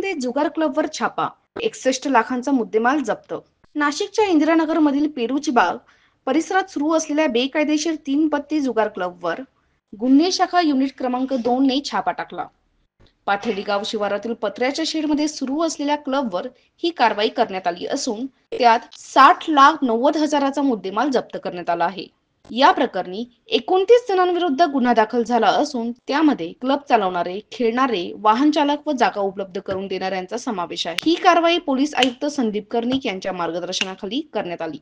नाशिकमध्ये जुगार क्लबवर छापा, 61 लाखांचा मुद्देमाल जप्त. नाशिकच्या इंदिरानगर मधील पेरूची बाग परिसरात सुरू असलेल्या बेकायदेशीर 3 पत्ती जुगार क्लबवर गुन्हे शाखा युनिट क्रमांक 2 ने छापा टाकला. पाथर्डी गाव शिवारातील पत्र्याच्या शेडमध्ये सुरू असलेल्या क्लबवर ही कारवाई करण्यात आली असून त्यात 60,90,000चा मुद्देमाल जप्त करण्यात आला आहे. या प्रकरणी 29 जणांविरुद्ध गुन्हा दाखल झाला असून त्यामध्ये क्लब चालवणारे, खेळणारे, वाहन चालक व जागा उपलब्ध करून देणाऱ्यांचा समावेश आहे. ही कारवाई पोलीस आयुक्त संदीप कर्णिक यांच्या मार्गदर्शनाखाली करण्यात आली.